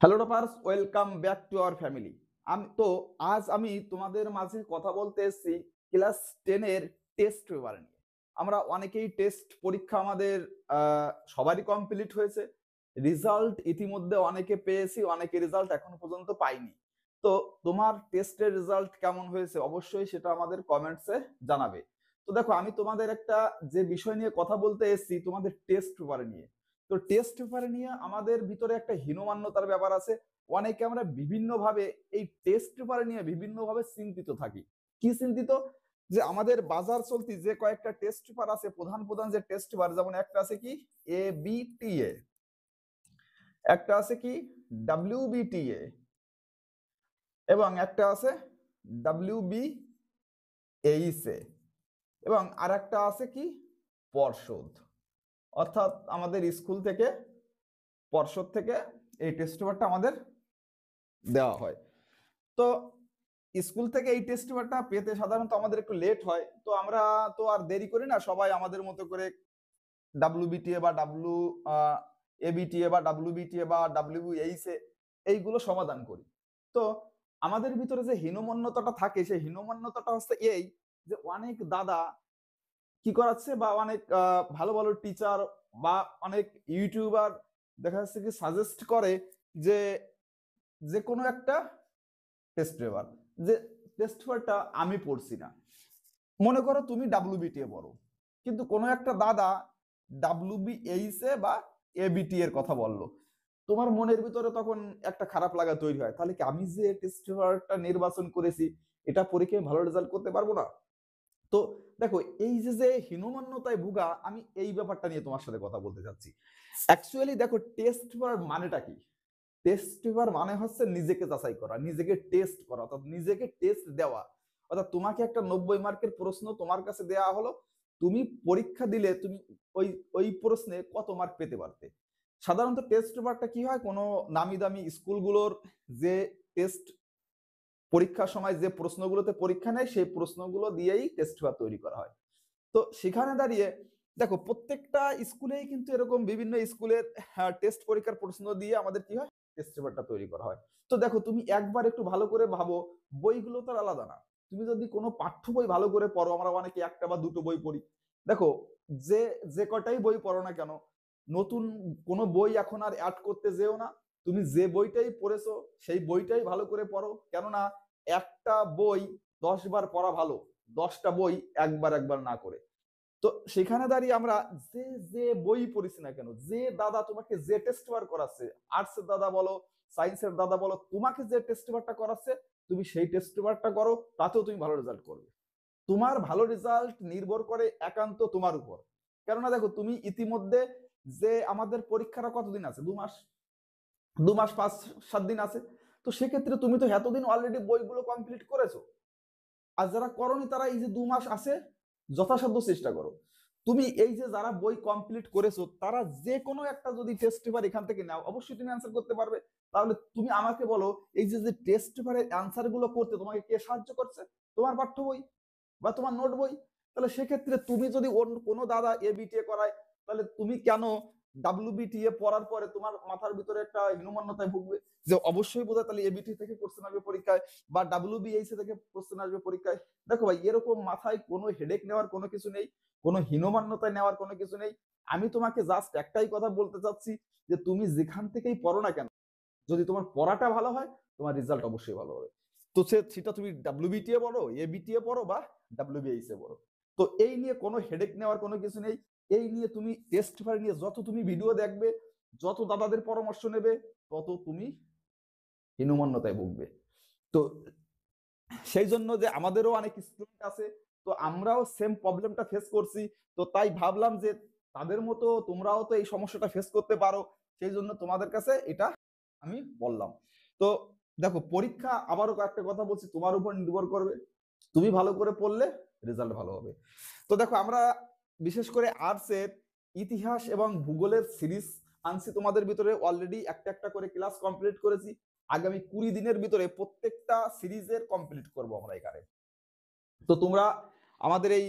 Hello toppers, welcome back to our family. আজ আমি তোমাদের মাঝে কথা বলতে এসেছি ক্লাস 10 এর টেস্ট পেপার নিয়ে। আমরা অনেকেই টেস্ট পরীক্ষা আমাদের সবারই কমপ্লিট হয়েছে। রেজাল্ট ইতিমধ্যে অনেকে পেয়েছি, অনেকে রেজাল্ট এখনো পর্যন্ত পাইনি। তো তোমার টেস্টের রেজাল্ট কেমন হয়েছে অবশ্যই সেটা আমাদের কমেন্টসে জানাবে। তো দেখো, আমি তোমাদের একটা যে বিষয় নিয়ে কথা বলতে এসেছি তোমাদের টেস্ট পেপার নিয়ে। তো টেস্ট পেপার নিয়ে আমাদের ভিতরে একটা হীনমান্যতার ব্যাপার আছে। অনেকে আমরা বিভিন্নভাবে এই টেস্ট পেপার নিয়ে বিভিন্নভাবে চিন্তিত থাকি। কি চিন্তিত? যে আমাদের বাজার চলতি যে কয়েকটা টেস্ট পেপার আছে, প্রধান প্রধান যে টেস্ট পেপার, যেমন একটা আছে কি ABTA, একটা আছে কি WBTA, এবং একটা আছে WBHA, এবং আর একটা আছে কি পর্ষদ। অর্থাৎ আমাদের স্কুল থেকে, পর্ষদ থেকে এই টেস্ট পেপারটা আমাদের দেওয়া হয়। তো স্কুল থেকে এই টেস্ট পেপারটা পেতে সাধারণত আমাদের একটু লেট হয়। তো আমরা তো আর দেরি করি না, সবাই আমাদের মতো করে WBTA বা ABTA বা WBTA বা WBHA এইগুলো সমাধান করি। তো আমাদের ভিতরে যে হীনমন্যতাটা থাকে, সেই হীনমন্যতাটা হচ্ছে এই যে অনেক দাদা কি করাচ্ছে, বা অনেক ভালো ভালো টিচার বা অনেক ইউটিউবার দেখা যাচ্ছে কি সাজেস্ট করে যে যে কোনো একটা টেস্ট পেপার, যে টেস্ট পেপারটা আমি পড়ছি না। মনে করো তুমি WBTA পড়ো, কিন্তু কোনো একটা দাদা WBHA বা ABT এর কথা বললো, তোমার মনের ভিতরে তখন একটা খারাপ লাগা তৈরি হয়, তাহলে কি আমি যে টেস্ট পেপারটা নির্বাচন করেছি এটা পরীক্ষায় ভালো রেজাল্ট করতে পারবো না? তো দেখো, এই যে যে হীনমন্যতায় ভুগা, আমি এই ব্যাপারটা নিয়ে তোমার সাথে কথা বলতে চাচ্ছি। অ্যাকচুয়ালি দেখো, টেস্ট পেপার মানেটা কি? টেস্ট পেপার মানে হচ্ছে নিজেকে যাচাই করা, নিজেকে টেস্ট করা, অর্থাৎ নিজেকে টেস্ট দেওয়া। অর্থাৎ তোমাকে একটা 90 মার্কের প্রশ্ন তোমার কাছে দেওয়া হলো, তুমি পরীক্ষা দিলে তুমি ওই ওই প্রশ্নে কত মার্ক পেতে পারতে। সাধারণত টেস্ট পেপারটা কি হয়, কোনো নামি দামি স্কুলগুলোর যে টেস্ট পরীক্ষার সময় যে প্রশ্নগুলোতে পরীক্ষা নেয় সেই প্রশ্নগুলো দিয়েই টেস্ট পেপার তৈরি করা হয়। তো সেখানে দাঁড়িয়ে দেখো, প্রত্যেকটা স্কুলেই কিন্তু এরকম বিভিন্ন স্কুলের টেস্ট পরীক্ষার প্রশ্ন দিয়ে আমাদের কি হয়, টেস্ট পেপারটা তৈরি করা হয়। তো দেখো, তুমি একবার একটু ভালো করে ভাবো, বইগুলো তো আলাদা না। তুমি যদি কোনো পাঠ্য বই ভালো করে পড়ো, আমরা অনেকে একটা বা দুটো বই পড়ি, দেখো যে যে কটাই বই পড়ো না কেন, নতুন কোনো বই এখন আর অ্যাড করতে যেও না। তুমি যে বইটাই পড়েছো সেই বইটাই ভালো করে পড়ো, কেননা একটা বই 10 বার পড়া ভালো 10টা বই একবার একবার না করে। তো সেখানে দাঁড়িয়ে আমরা যে যে বই পড়িছি না কেন, যে দাদা তোমাকে যে টেস্ট পেপার করাচ্ছে, আর্টসের দাদা বলো, সায়েন্সের দাদা বলো, তোমাকে যে টেস্ট পেপারটা করাচ্ছে তুমি সেই টেস্ট পেপারটা করো, তাতেও তুমি ভালো রেজাল্ট করবে। তোমার ভালো রেজাল্ট নির্ভর করে একান্ত তোমার উপর। কেননা দেখো, তুমি ইতিমধ্যে যে আমাদের পরীক্ষাটা কতদিন আছে, 2 মাস, 2 মাস 5-7 দিন আছে। তো সেক্ষেত্রে তুমি তো এতদিন অলরেডি বইগুলো কমপ্লিট করেছো। আর যারা করনি তারা এই যে 2 মাস আছে, যথাসাধ্য চেষ্টা করো। তুমি এই যে যারা বই কমপ্লিট করেছো তারা যে কোনো একটা যদি টেস্ট পেপার এখান থেকে নাও, অবশ্যই তুমি অ্যান্সার করতে পারবে। তাহলে তুমি আমাকে বলো, এই যে যে টেস্ট পেপারের অ্যান্সার গুলো করতে তোমাকে কে সাহায্য করছে? তোমার পাঠ্য বই বা তোমার নোট বই। তাহলে সেক্ষেত্রে তুমি যদি কোনো দাদা ABTA করায়, তাহলে তুমি কেন WBTA পড়ার পরে তোমার মাথার ভিতরে একটা হীনমন্যতায় ভুগবে যে অবশ্যই বোধহয় তাহলে ABT থেকে কোশ্চেন আসবে পরীক্ষায়, বা WBHC থেকে কোশ্চেন আসবে পরীক্ষায়। দেখো ভাই, এরকম মাথায় কোনো হেডেক নেওয়ার কোনো কিছু নেই, কোনো হীনমান্যতায় নেওয়ার কোনো কিছু নেই। আমি তোমাকে জাস্ট একটাই কথা বলতে চাচ্ছি, যে তুমি যেখান থেকেই পড়ো না কেন, যদি তোমার পড়াটা ভালো হয় তোমার রেজাল্ট অবশ্যই ভালো হবে। তো সেটা তুমি WBTA পড়ো, ABTA পড়ো বা WBHA পড়ো। তো এই নিয়ে কোনো হেডেক নেওয়ার কোনো কিছু নেই। এই নিয়ে তুমি টেস্ট পেপার নিয়ে যত তুমি ভিডিও দেখবে, যত দাদাদের পরামর্শ নেবে, তত তুমি হীনমন্যতায় ভুগবে। তো সেই জন্য যে আমাদেরও অনেক স্টুডেন্ট আছে, তো আমরাও সেম প্রবলেমটা ফেস করছি। তো তাই ভাবলাম যে তাদের মতো তোমরাও তো এই সমস্যাটা ফেস করতে পারো, সেই জন্য তোমাদের কাছে এটা আমি বললাম। তো দেখো, পরীক্ষা আবারও কয়েকটা কথা বলছি, তোমার উপর নির্ভর করবে। তুমি ভালো করে পড়লে রেজাল্ট ভালো হবে। তো দেখো, আমরা বিশেষ করে আর্টসের ইতিহাস এবং ভূগোলের সিরিজ আনছি তোমাদের ভিতরে, অলরেডি একটা একটা করে ক্লাস কমপ্লিট করেছি। আগামী 20 দিনের ভিতরে প্রত্যেকটা সিরিজের কমপ্লিট করব আমরা এখানে। তো তোমরা আমাদের এই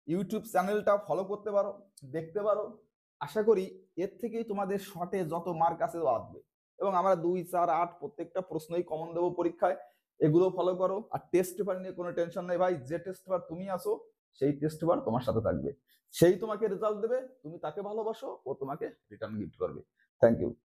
ইউটিউব চ্যানেলটা ফলো করতে পারো, দেখতে পারো। আশা করি এর থেকেই তোমাদের শর্টে যত মার্ক আছে আসবে। এবং আমরা 2, 4, 8 প্রত্যেকটা প্রশ্নই কমন দেবো পরীক্ষায়, এগুলো ফলো করো। আর টেস্ট পেপার নিয়ে কোনো টেনশন নেই ভাই, যে টেস্ট পেপার তুমি আসো সেই টেস্ট পেপার তোমার সাথে থাকবে, সেই তোমাকে রেজাল্ট দেবে, তুমি তাকে ভালোবাসো, ও তোমাকে রিটার্ন গিফট করবে। Thank you.